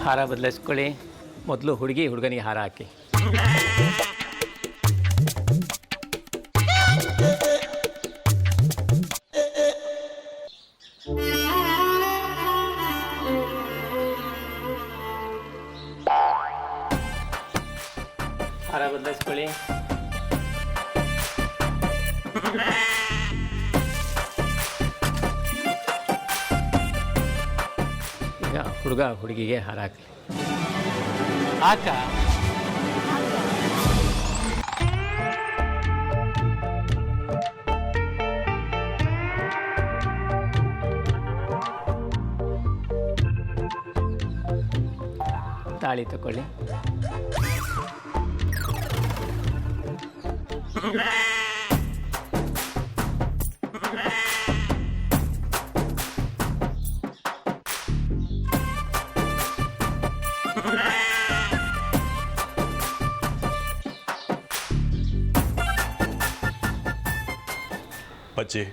ಹಾರ ಬದಲಾಯಿಸ್ಕೊಳ್ಳಿ. ಮೊದಲು ಹುಡುಗನಿಗೆ ಹಾರ ಹಾಕಿ. ಹಾರ ಬದಲಾಯಿಸ್ಕೊಳ್ಳಿ. ಈಗ ಹುಡುಗಿಗೆ ಹಾರ ಹಾಕಲಿ. ಹಾಕ. ತಾಳಿ ತಗೊಳ್ಳಿ. ಅಜ್ಜಿ,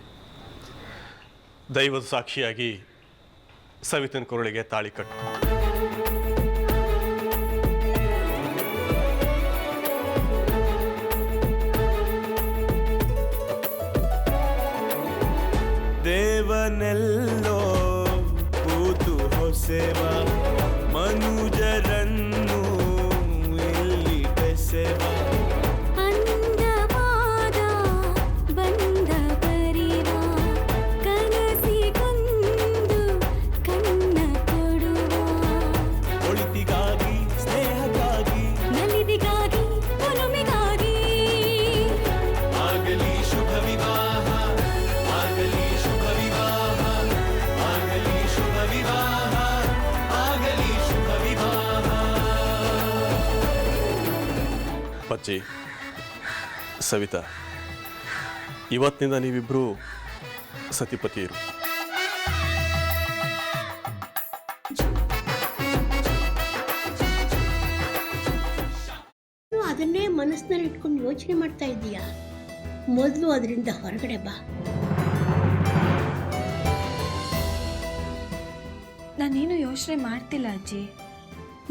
ದೈವದ ಸಾಕ್ಷಿಯಾಗಿ ಸವಿತನ ಕೊರಳಿಗೆ ತಾಳಿ ಕಟ್ಟು. ದೇವನೆಲ್ಲೋ ಕೂತು ಹೊಸೆವ ಮನುಜರನ್ನು ಇಲ್ಲಿ ಬೆಸೆವ. ಅಜ್ಜಿ, ಸವಿತಾ, ಇವತ್ತಿನಿಂದ ನೀವಿಬ್ಬರು ಸತಿಪತಿಯರು. ಅದನ್ನೇ ಮನಸ್ಸಿನಲ್ಲಿ ಇಟ್ಕೊಂಡು ಯೋಚನೆ ಮಾಡ್ತಾ ಇದ್ದೀಯಾ? ಮೊದಲು ಅದರಿಂದ ಹೊರಗಡೆ ಬಾ. ನಾನೇನು ಯೋಚನೆ ಮಾಡ್ತಿಲ್ಲ ಅಜ್ಜಿ.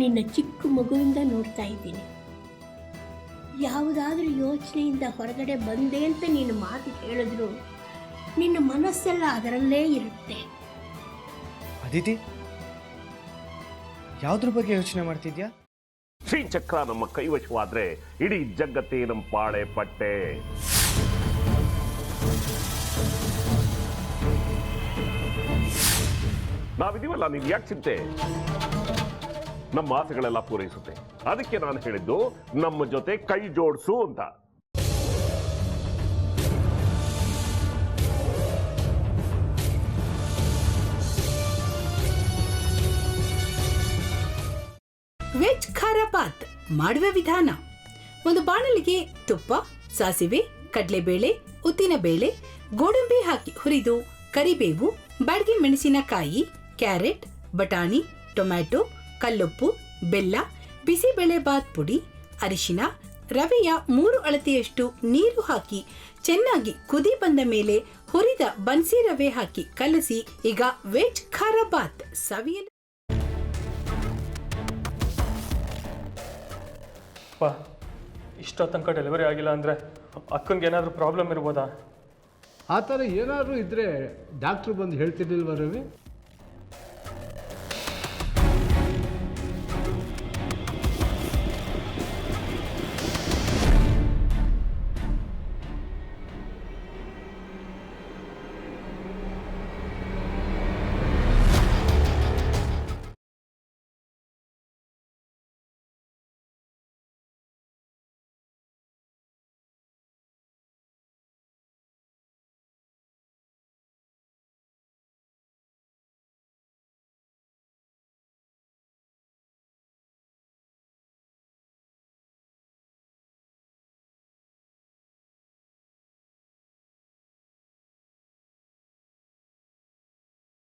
ನಿನ್ನ ಚಿಕ್ಕ ಮಗುವಿಂದ ನೋಡ್ತಾ ಇದ್ದೀನಿ. ಯಾವುದಾದ್ರೂ ಯೋಚನೆಯಿಂದ ಹೊರಗಡೆ ಬಂದೆ ಅಂತ ನೀನು ಮಾತು ಹೇಳಿದ್ರು ನಿನ್ನ ಮನಸ್ಸೆಲ್ಲ ಅದರಲ್ಲೇ ಇರುತ್ತೆ. ಅದಿತಿ, ಯಾವುದ್ರ ಬಗ್ಗೆ ಯೋಚನೆ ಮಾಡ್ತಿದ್ಯಾ? ಶ್ರೀಚಕ್ರ ನಮ್ಮ ಕೈವಶವಾದ್ರೆ ಇಡೀ ಜಗತ್ತೇ ನಮ್ಮ ಪಾಳೆ ಪಟ್ಟೆ. ನಾವಿದೀವಲ್ಲ, ನೀನ್ ಯಾಕೆ ಚಿಂತೆ? ನಮ್ಮ ಆಸೆಗಳೆಲ್ಲ ಪೂರೈಸುತ್ತೆ. ಅದಕ್ಕೆ ನಾನು ಹೇಳಿದ್ದು ನಮ್ಮ ಜೊತೆ ಕೈ ಜೋಡಿಸು ಅಂತ. ವೆಜ್ ಖಾರ ಬಾತ್ ಮಾಡುವ ವಿಧಾನ: ಒಂದು ಬಾಣಲಿಗೆ ತುಪ್ಪ, ಸಾಸಿವೆ, ಕಡಲೆಬೇಳೆ, ಉದ್ದಿನಬೇಳೆ, ಗೋಡಂಬಿ ಹಾಕಿ ಹುರಿದು ಕರಿಬೇವು, ಬಾಡಿಗೆ ಮೆಣಸಿನಕಾಯಿ, ಕ್ಯಾರೆಟ್, ಬಟಾಣಿ, ಟೊಮ್ಯಾಟೊ, ಕಲ್ಲುಪ್ಪು, ಬೆಲ್ಲ, ಬಿಸಿಬೇಳೆ ಬಾತ್ ಪುಡಿ, ಅರಿಶಿನ, ರವೆಯ 3 ಅಳತೆಯಷ್ಟು ನೀರು ಹಾಕಿ ಚೆನ್ನಾಗಿ ಕುದಿ ಬಂದ ಮೇಲೆ ಹುರಿದ ಬನ್ಸಿ ರವೆ ಹಾಕಿ ಕಲಸಿ. ಈಗ ವೆಜ್ ಖಾರ ಬಾತ್ ಸವಿಯಲು. ಇಷ್ಟೋ ತನಕ ಡೆಲಿವರಿ ಆಗಿಲ್ಲ ಅಂದರೆ ಅಕ್ಕಂಗೆ ಏನಾದರೂ ಪ್ರಾಬ್ಲಮ್ ಇರ್ಬೋದಾ? ಆ ಥರ ಏನಾದರೂ ಇದ್ದರೆ ಡಾಕ್ಟ್ರು ಬಂದು ಹೇಳ್ತಿರ್ಲಿಲ್ವ ರವಿ?